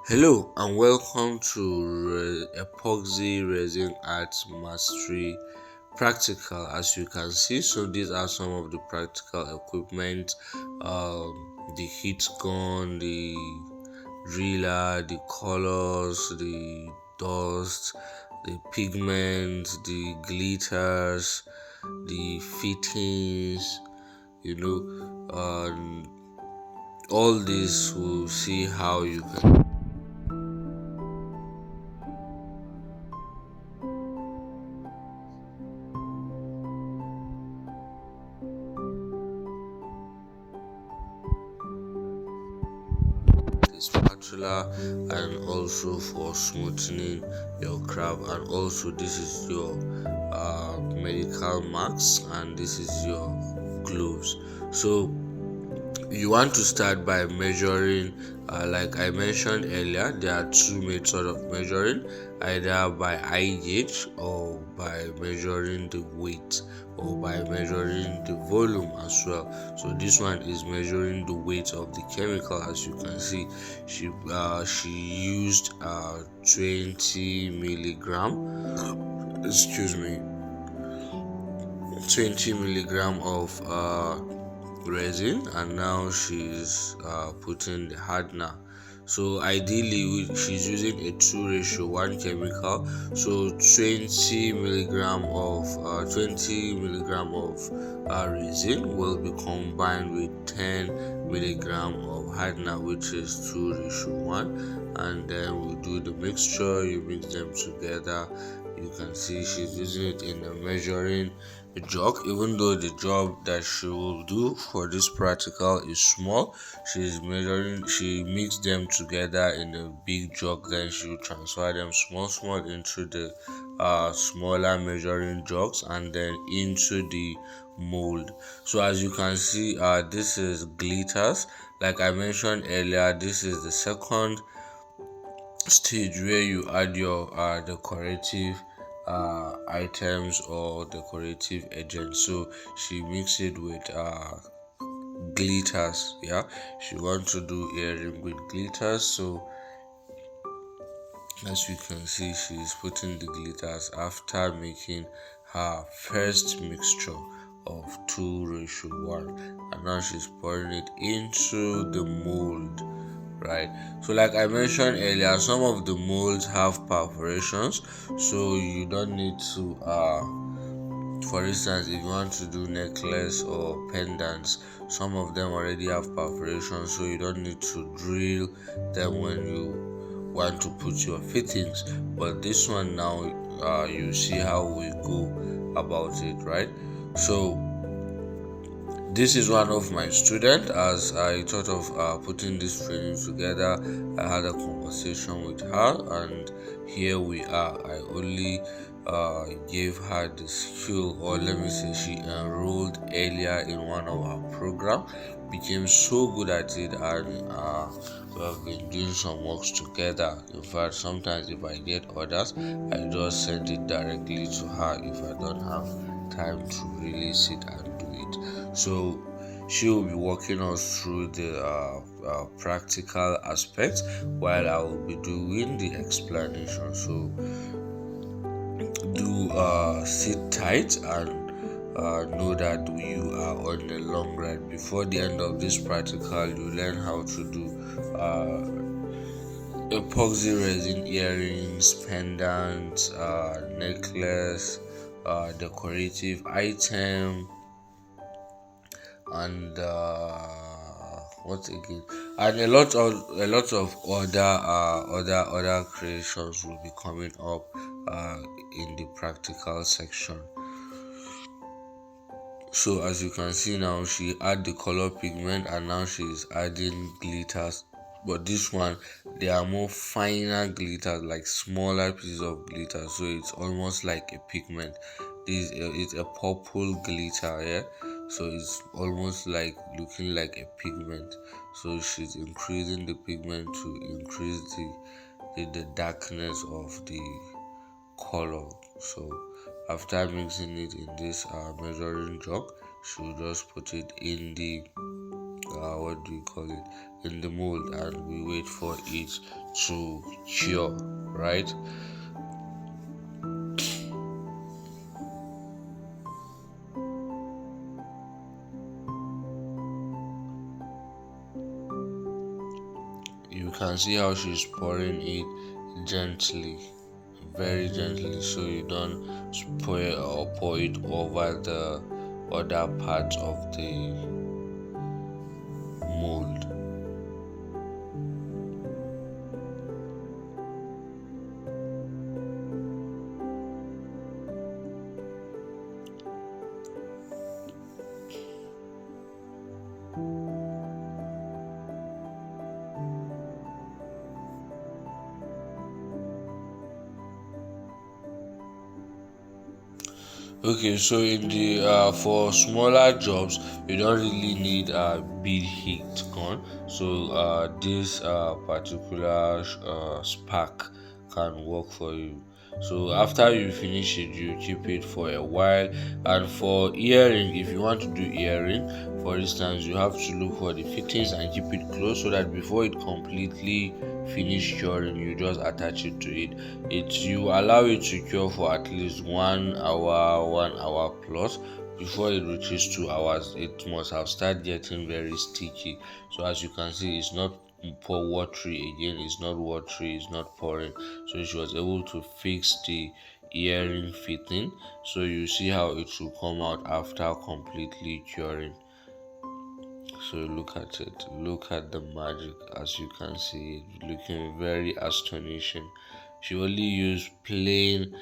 Hello and welcome to Epoxy Resin Art Mastery Practical. As you can see, so these are some of the practical equipment: the heat gun, the driller, the colors, the dust, the pigments, the glitters, the fittings. You know, and all this will see how you can the spatula, and also for smoothing your craft. And also this is your medical mask, and this is your gloves. So you want to start by measuring, like I mentioned earlier, there are two methods of measuring: either by eye gauge, or by measuring the weight, or by measuring the volume as well. So this one is measuring the weight of the chemical. As you can see, she used 20 milligram, excuse me, 20 milligram of resin, and now she's putting the hardener. So ideally she's using a 2:1 chemical. So 20 milligram of resin will be combined with 10 milligram of hardener, which is 2:1. And then we do the mixture. You mix them together. You can see she's using it in the measuring jug. Even though the job that she will do for this practical is small, she mixed them together in a big jug. Then she will transfer them small into the smaller measuring jugs, and then into the mold. So as you can see, this is glitters. Like I mentioned earlier, this is the second stage where you add your decorative items or decorative agents. So she mixed it with glitters. Yeah, she wants to do earring with glitters. So as you can see, she is putting the glitters after making her first mixture of 2:1, and now she's pouring it into the mold, right? So like I mentioned earlier, some of the molds have perforations, so you don't need to for instance, if you want to do necklace or pendants, some of them already have perforations, so you don't need to drill them when you want to put your fittings. But this one now, you see how we go about it, right? So this is one of my students. As I thought of putting this training together, I had a conversation with her, and here we are. I only gave her the skill, or let me say, she enrolled earlier in one of our program, became so good at it, and we have been doing some works together. In fact, sometimes if I get orders, I just send it directly to her if I don't have time to really sit and do it. So she will be walking us through the practical aspects, while I will be doing the explanation. So do sit tight and know that you are on the long ride. Before the end of this practical, you learn how to do epoxy resin earrings, pendants, necklace, decorative item, and what again, and a lot of other creations will be coming up in the practical section. So as you can see now, she add the color pigment, and now she is adding glitters. But this one, they are more finer glitters, like smaller pieces of glitter. So it's almost like a pigment. This it's a purple glitter, yeah. So it's almost like looking like a pigment. So she's increasing the pigment to increase the darkness of the color. So after mixing it in this measuring jug, she'll just put it in the what do you call it, in the mold, and we wait for it to cure, right? You can see how she's pouring it gently, very gently, so you don't spoil or pour it over the other part of the mold. Okay, so in the for smaller jobs, you don't really need a big heat gun. So this particular spark can work for you. So after you finish it, you keep it for a while. And for earring, if you want to do earring, for instance, you have to look for the fittings and keep it close so that before it completely finish curing, you just attach it to it. You allow it to cure for at least 1 hour, 1 hour plus. Before it reaches 2 hours, it must have started getting very sticky. So as you can see, it's not pour watery again, it's not watery, it's not pouring. So she was able to fix the earring fitting. So you see how it will come out after completely curing. So look at it, look at the magic. As you can see, it looking very astonishing. She only used plain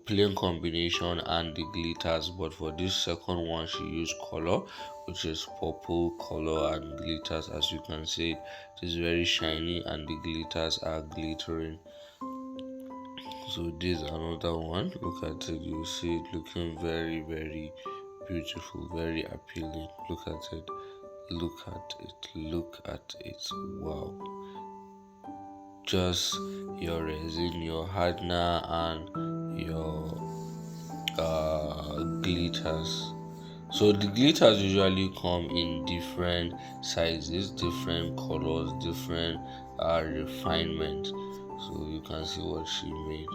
plain combination and the glitters, but for this second one she used color, which is purple color and glitters. As you can see, it is very shiny and the glitters are glittering. So this is another one. Look at it, you see it looking very beautiful, very appealing. Look at it, look at it, look at it. Wow. Just your resin, your hardener, and your glitters. So the glitters usually come in different sizes, different colors, different refinement. So you can see what she made.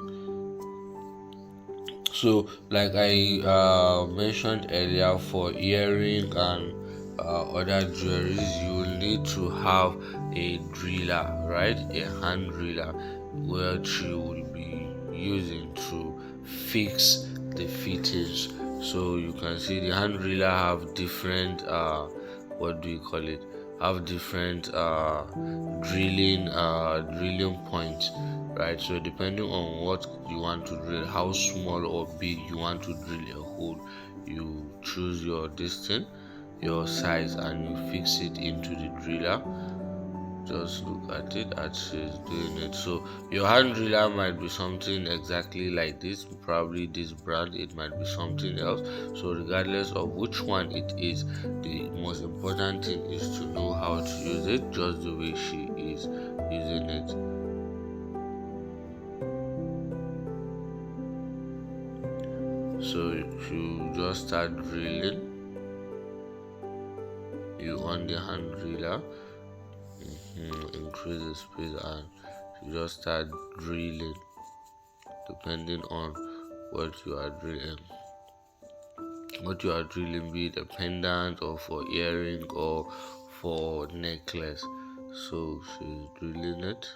So like I mentioned earlier, for earring and other jewelries, you will need to have a driller, right? A hand driller, which you will be using to fix the fittings. So you can see the hand driller have different what do you call it, have different drilling points, right? So depending on what you want to drill, how small or big you want to drill a hole, you choose your distance, your size, and you fix it into the driller. Just look at it as she's doing it. So your hand driller might be something exactly like this, probably this brand, it might be something else. So regardless of which one it is, the most important thing is to know how to use it, just the way she is using it. So you just start drilling, you on the hand driller, increase the speed, and you just start drilling depending on what you are drilling. What you are drilling, be it a pendant or for earring or for necklace. So she's drilling it.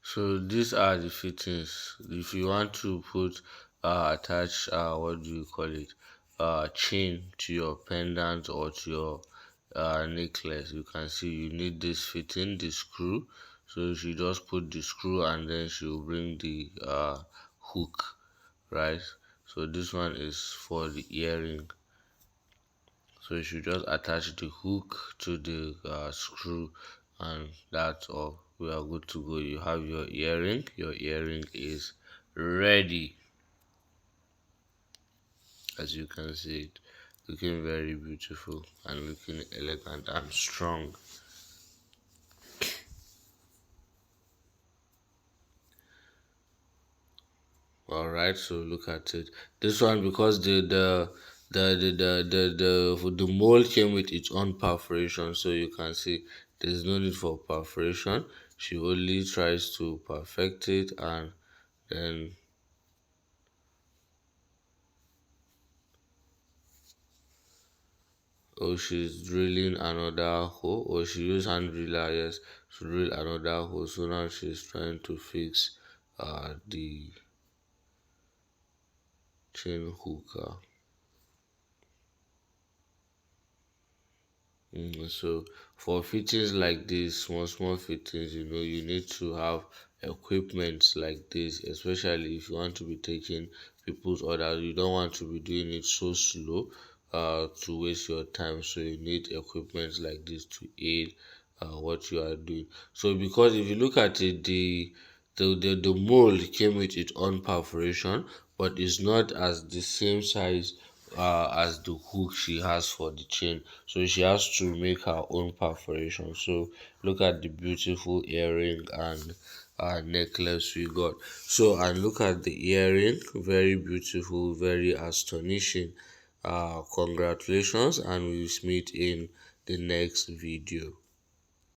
So these are the fittings. If you want to put attach what do you call it, chain to your pendant or to your necklace. You can see you need this fitting, the screw. So she just put the screw and then she will bring the hook, right? So this one is for the earring. So you should just attach the hook to the screw, and that's all. We are good to go. You have your earring. Your earring is ready. As you can see it, looking very beautiful and looking elegant and strong. All right, so look at it. This one, because the mold came with its own perforation, so you can see there's no need for perforation. She only tries to perfect it, and then she's drilling another hole, or she used hand driller, yes, to drill another hole. So now she's trying to fix the chain hooker. So for fittings like this, small fittings, you need to have equipment like this, especially if you want to be taking people's orders. You don't want to be doing it so slow to waste your time. So you need equipment like this to aid what you are doing. So because if you look at it, the mold came with its own perforation, but it's not as the same size as the hook she has for the chain. So she has to make her own perforation. So look at the beautiful earring and necklace we got. So and look at the earring, very beautiful, very astonishing. Congratulations, and we'll meet in the next video.